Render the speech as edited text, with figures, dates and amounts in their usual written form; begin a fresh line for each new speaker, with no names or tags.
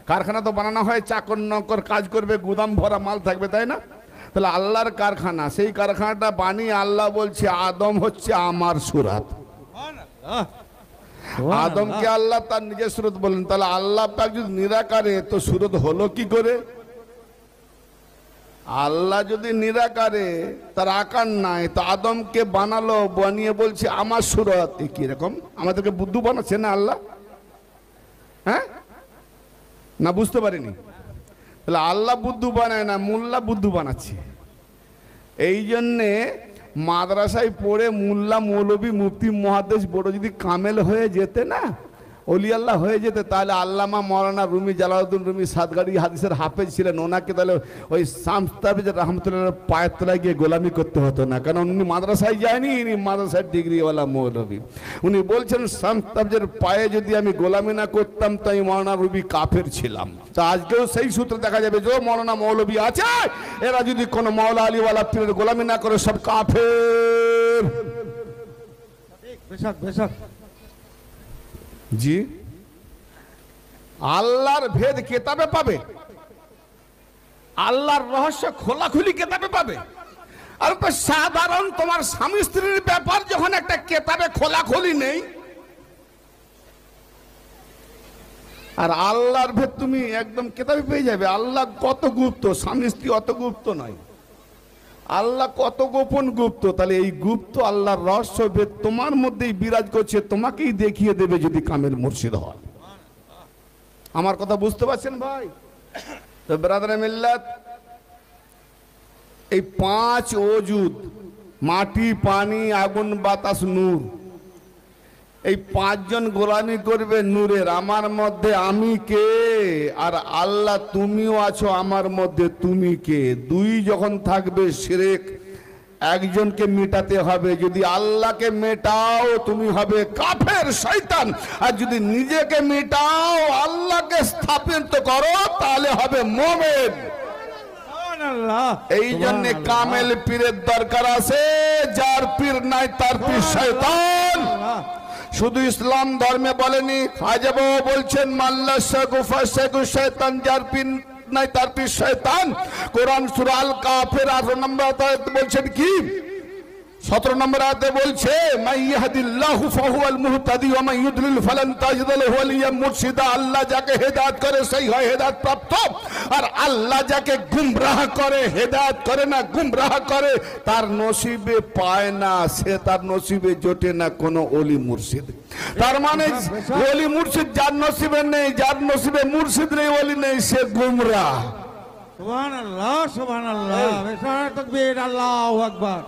কারখানা তো বানানো হয় চাকর নকর কাজ করবে, গুদাম ভরা মাল থাকবে, তাই না? তাহলে আল্লাহর কারখানা, সেই কারখানাটা বানিয়ে আল্লাহ বলছে আদম হচ্ছে আমার সুরাত। আদমকে আল্লাহ তার নিজের সুরত বলেন। তাহলে আল্লাহ পাক যদি নিরাকারে, তো সুরত হলো কি করে? আল্লাহ যদি নিরাকারে, তার আকার নাই, তো আদমকে বানালো, বানিয়ে বলছে আমার সুরত। কি রকম? আমাদেরকে বুদ্ধু বানাচ্ছে না আল্লাহ? হ্যাঁ না, বুঝতে পারিনি? তাহলে আল্লাহ বুদ্ধু বানায় না, মোল্লা বুদ্ধু বানাচ্ছে। এই জন্যে মাদ্রাসায় পড়ে মোল্লা মৌলবী মুফতি মুহাদ্দিস বড় যদি কামেল হয়ে যেতে না, অলি আল্লাহ হয়ে যেতে, তাহলে আল্লামা মাওলানা রুমি জালালউদ্দিন রুমি সাদগাড়ি হাদিসের হাফেজ ছিলেন, ওনাকে তাহলে ওই শামস তাবরিজ রহমতুল্লাহ পায়ের তলায় গিয়ে গোলামি করতে হতো না। কারণ উনি মাদ্রাসায় যায়নি, ইনি মাদ্রাসার ডিগ্রিওয়ালা মৌলবী। উনি বলছেন শামস তাবরিজের পায়ে যদি আমি গোলামি না করতাম তো আমি মাওলানা রুমি কাফের ছিলাম। তা আজকেও সেই সূত্র দেখা যাবে, যে মাওলানা মৌলবী আছে এরা যদি কোনো মাওলা আলীওয়ালা পীরের গোলামি না করে সব কাফের।
বেশক বেশক।
জি, আল্লাহর ভেদ কেতাবে পাবে, আল্লাহর রহস্য খোলাখুলি কেতাবে পাবে। আর তো সাধারণ তোমার স্বামী স্ত্রীর ব্যাপার যখন একটা কেতাবে খোলাখুলি নেই, আর আল্লাহর ভেদ তুমি একদম কেতাবে পেয়ে যাবে। আল্লাহ কত গুপ্ত, স্বামী স্ত্রী অত গুপ্ত নয়। আল্লাহ কত গোপন গুপ্ত। তাহলে এই গুপ্ত আল্লাহর রহস্য ভেদ তোমার মধ্যেই বিরাজ করছে, তোমাকেই দেখিয়ে দেবে যদি কামেল মুর্শিদ হয়। আমার কথা বুঝতে পারছেন ভাই? তো ব্রাদার মিল্লাত, এই 5 ওজুদ, মাটি পানি আগুন বাতাস নূর, এই 5 জন গোলামি করবে নূরের। আমার মধ্যে আমি কে, আর আল্লাহ তুমিও আছো আমার মধ্যে, তুমি কে। 2 যখন থাকবে শিরক, একজনকে মেটাতে হবে। যদি আল্লাহকে মেটাও তুমি হবে কাফের শয়তান, আর যদি নিজেকে মেটাও আল্লাহকে স্থাপিত করো তাহলে হবে মুমিন। এই জন্য কামেল পীরের দরকার আছে, যার পীর নাই তার পীর শয়তান। শুধু ইসলাম ধর্মে বলেনি, খাজা বাবা বলছেন মাল্লা শাগুফা শাগু শয়তান, যার পীর নাই তার পীর শয়তান। কোরআন সূরা আল কাফির 18 নম্বর আয়াতে বলছেন কি? 17 নম্বর আয়াতে বলছে মাইয়াহদিল্লাহু ফাহুয়াল মুহতাদি ওয়া মান ইউদ্লিল ফালান তাজিদ লাহু ওয়ালিয়াম মুরশিদা। আল্লাহ যাকে হেদায়েত করে সেই হয় হেদায়েত প্রাপ্ত, আর আল্লাহ যাকে গুমরাহ করে, হেদায়েত করে না গুমরাহ করে, তার নসিবে পায় না, সে তার নসিবে জোটে না কোনো ওলি মুর্শিদ। তার মানে ওলি মুর্শিদ যার নসিবে নেই, যার নসিবে মুর্শিদ নেই, ওলি নেই, সে গুমরাহ।
সুবহানাল্লাহ সুবহানাল্লাহ। তাকবীর, আল্লাহু আকবার।